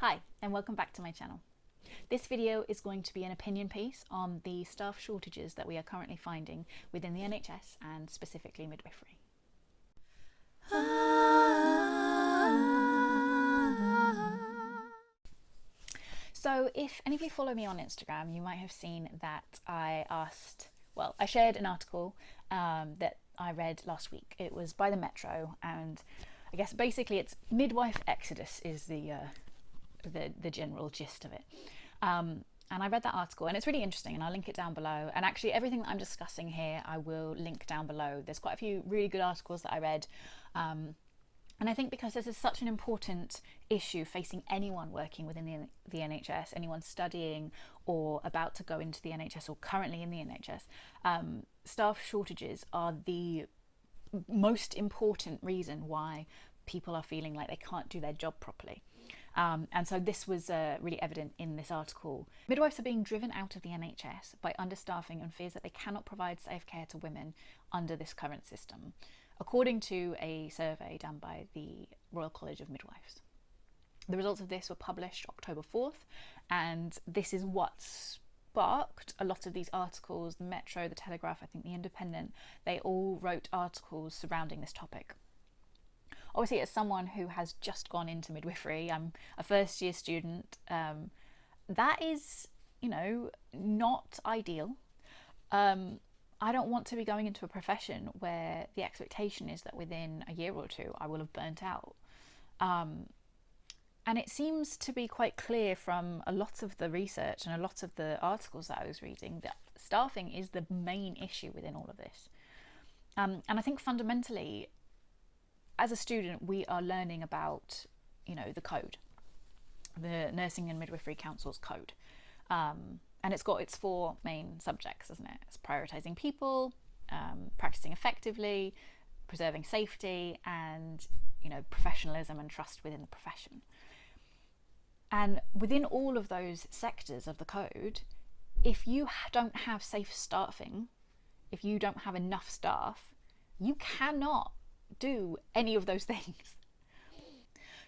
Hi, and welcome back to my channel. This video is going to be an opinion piece on the staff shortages that we are currently finding within the NHS and specifically midwifery. So if any of you follow me on Instagram, you might have seen that I shared an article that I read last week. It was by the Metro, and I guess basically it's midwife exodus is the general gist of it. And I read that article and it's really interesting, and I'll link it down below. And actually everything that I'm discussing here I will link down below. There's quite a few really good articles that I read, and I think because this is such an important issue facing anyone working within the NHS, anyone studying or about to go into the NHS or currently in the NHS, staff shortages are the most important reason why people are feeling like they can't do their job properly. And so this was really evident in this article. Midwives are being driven out of the NHS by understaffing and fears that they cannot provide safe care to women under this current system, according to a survey done by the Royal College of Midwives. The results of this were published October 4th, and this is what sparked a lot of these articles. The Metro, the Telegraph, I think the Independent, they all wrote articles surrounding this topic. Obviously, as someone who has just gone into midwifery, I'm a first year student, that is, not ideal. I don't want to be going into a profession where the expectation is that within a year or two I will have burnt out. And it seems to be quite clear from a lot of the research and a lot of the articles that I was reading that staffing is the main issue within all of this. And I think fundamentally, as a student, we are learning about, the code, the Nursing and Midwifery Council's code. And it's got its four main subjects, isn't it? It's prioritising people, practising effectively, preserving safety, and, professionalism and trust within the profession. And within all of those sectors of the code, if you don't have safe staffing, if you don't have enough staff, you cannot do any of those things.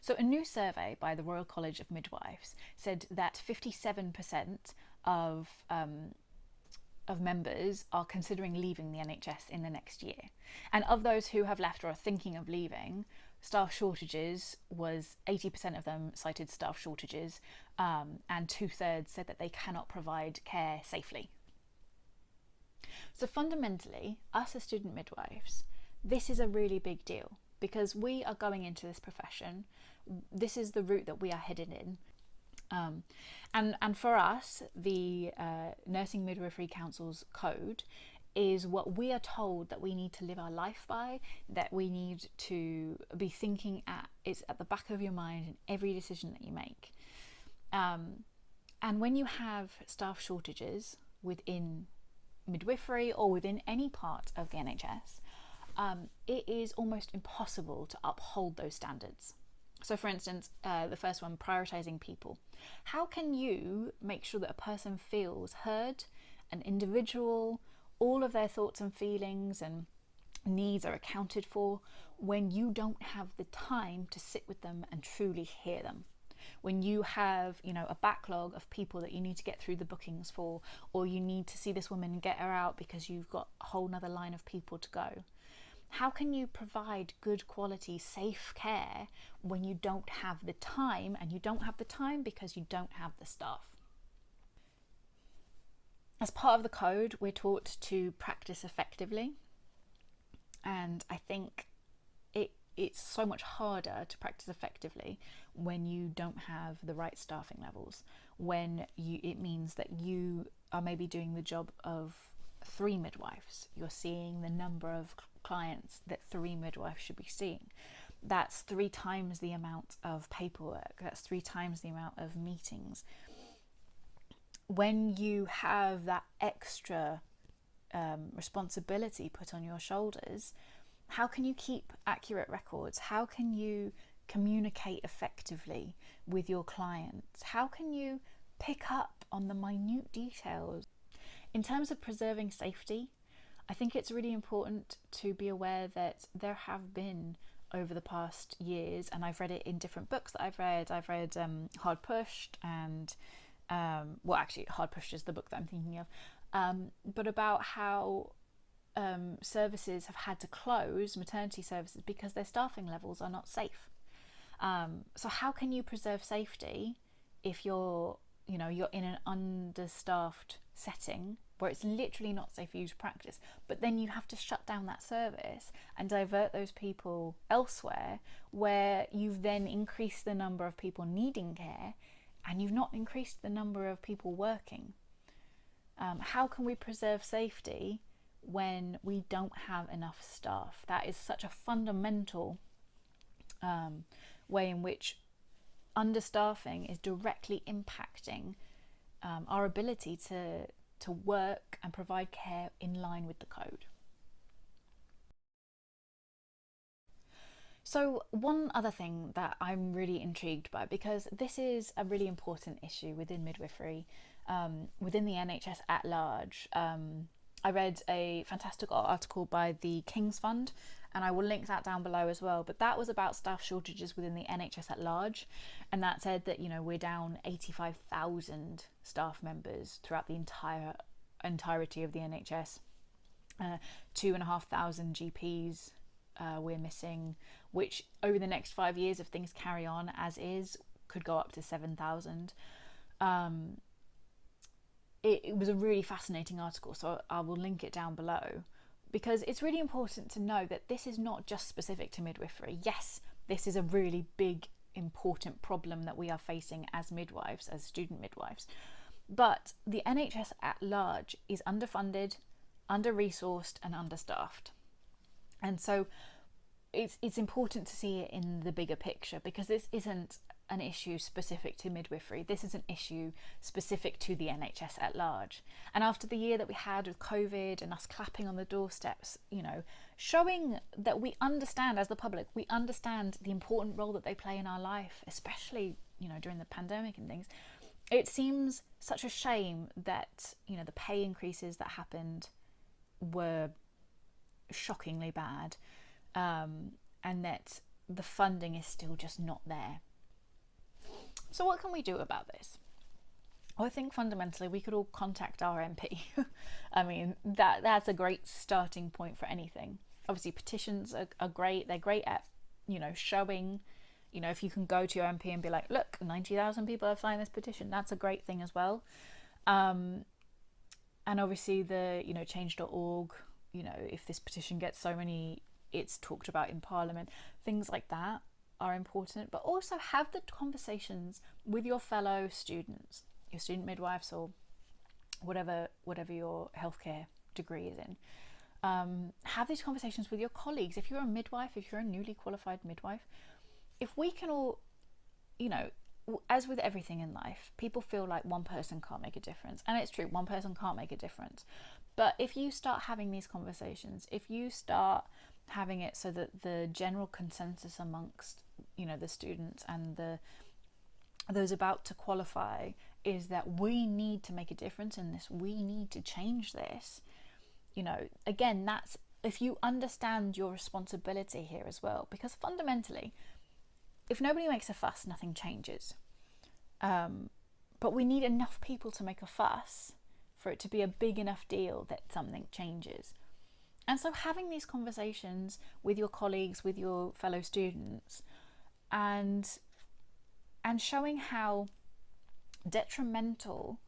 So a new survey by the Royal College of Midwives said that 57% of members are considering leaving the NHS in the next year. And of those who have left or are thinking of leaving, staff shortages was 80% of them cited staff shortages, and 2/3 said that they cannot provide care safely. So fundamentally, us as student midwives, this is a really big deal because we are going into this profession. This is the route that we are headed in. And for us, the Nursing Midwifery Council's code is what we are told that we need to live our life by, that we need to be thinking it's at the back of your mind in every decision that you make. And when you have staff shortages within midwifery or within any part of the NHS, it is almost impossible to uphold those standards. So for instance, the first one, prioritising people. How can you make sure that a person feels heard, an individual, all of their thoughts and feelings and needs are accounted for when you don't have the time to sit with them and truly hear them? When you have, a backlog of people that you need to get through the bookings for, or you need to see this woman and get her out because you've got a whole nother line of people to go. How can you provide good quality, safe care when you don't have the time? And you don't have the time because you don't have the staff. As part of the code, we're taught to practice effectively. And I think it's so much harder to practice effectively when you don't have the right staffing levels, when it means that you are maybe doing the job of 3 midwives. You're seeing the number of clients that 3 midwives should be seeing. That's 3 times the amount of paperwork. That's 3 times the amount of meetings. When you have that extra responsibility put on your shoulders, how can you keep accurate records? How can you communicate effectively with your clients? How can you pick up on the minute details? In terms of preserving safety, I think it's really important to be aware that there have been over the past years, and I've read it in different books that I've read. Hard Pushed, and well, actually, Hard Pushed is the book that I'm thinking of, but about how services have had to close, maternity services, because their staffing levels are not safe. So how can you preserve safety if you're in an understaffed setting where it's literally not safe for you to practice, but then you have to shut down that service and divert those people elsewhere, where you've then increased the number of people needing care and you've not increased the number of people working? How can we preserve safety when we don't have enough staff? That is such a fundamental way in which understaffing is directly impacting our ability to work and provide care in line with the code. So one other thing that I'm really intrigued by, because this is a really important issue within midwifery, within the NHS at large. I read a fantastic article by the King's Fund, and I will link that down below as well, but that was about staff shortages within the NHS at large, and that said that we're down 85,000 staff members throughout the entirety of the NHS. 2,500 GPs we're missing, which over the next 5 years, if things carry on as is, could go up to 7,000. It was a really fascinating article, so I will link it down below, because it's really important to know that this is not just specific to midwifery. Yes, this is a really big, important problem that we are facing as midwives, as student midwives, but the NHS at large is underfunded, under-resourced and understaffed. And so it's important to see it in the bigger picture, because this isn't an issue specific to midwifery. This is an issue specific to the NHS at large. And after the year that we had with COVID and us clapping on the doorsteps, showing that we understand, as the public, we understand the important role that they play in our life, especially, during the pandemic and things, it seems such a shame that, the pay increases that happened were shockingly bad, and that the funding is still just not there. So what can we do about this? Well, I think fundamentally we could all contact our MP. I mean, that's a great starting point for anything. Obviously petitions are great. They're great at, showing, if you can go to your MP and be like, look, 90,000 people have signed this petition, that's a great thing as well. And obviously the, change.org, if this petition gets so many, it's talked about in Parliament, things like that are important. But also have the conversations with your fellow students, your student midwives, or whatever your healthcare degree is in. Have these conversations with your colleagues. If you're a midwife, if you're a newly qualified midwife, if we can all, as with everything in life, people feel like one person can't make a difference, and it's true, one person can't make a difference. But if you start having these conversations, if you start having it so that the general consensus amongst the students and those about to qualify is that we need to make a difference in this, we need to change this, again, that's if you understand your responsibility here as well, because fundamentally, if nobody makes a fuss, nothing changes. But we need enough people to make a fuss for it to be a big enough deal that something changes. And so having these conversations with your colleagues, with your fellow students, and showing how detrimental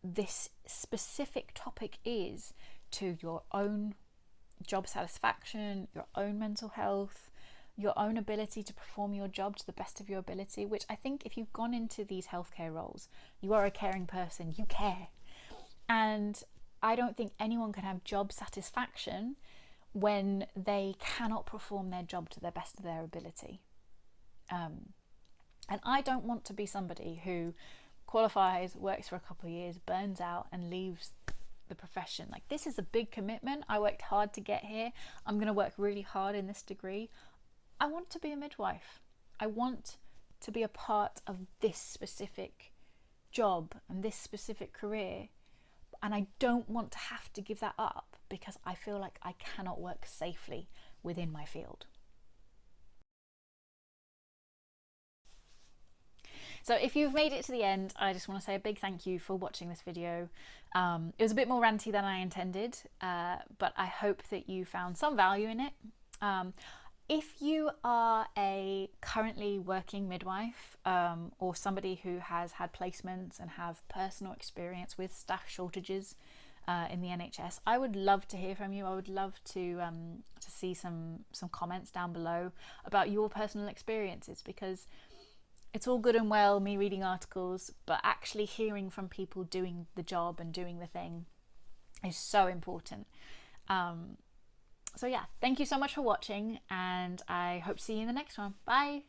this specific topic is to your own job satisfaction, your own mental health, your own ability to perform your job to the best of your ability, which I think if you've gone into these healthcare roles, you are a caring person, you care. And I don't think anyone can have job satisfaction when they cannot perform their job to the best of their ability. And I don't want to be somebody who qualifies, works for a couple of years, burns out and leaves the profession. Like, this is a big commitment. I worked hard to get here. I'm going to work really hard in this degree. I want to be a midwife. I want to be a part of this specific job and this specific career. And I don't want to have to give that up because I feel like I cannot work safely within my field. So if you've made it to the end, I just want to say a big thank you for watching this video. It was a bit more ranty than I intended, but I hope that you found some value in it. If you are a currently working midwife, or somebody who has had placements and have personal experience with staff shortages in the NHS, I would love to hear from you. I would love to see some comments down below about your personal experiences, because it's all good and well me reading articles, but actually hearing from people doing the job and doing the thing is so important. So yeah, thank you so much for watching, and I hope to see you in the next one. Bye!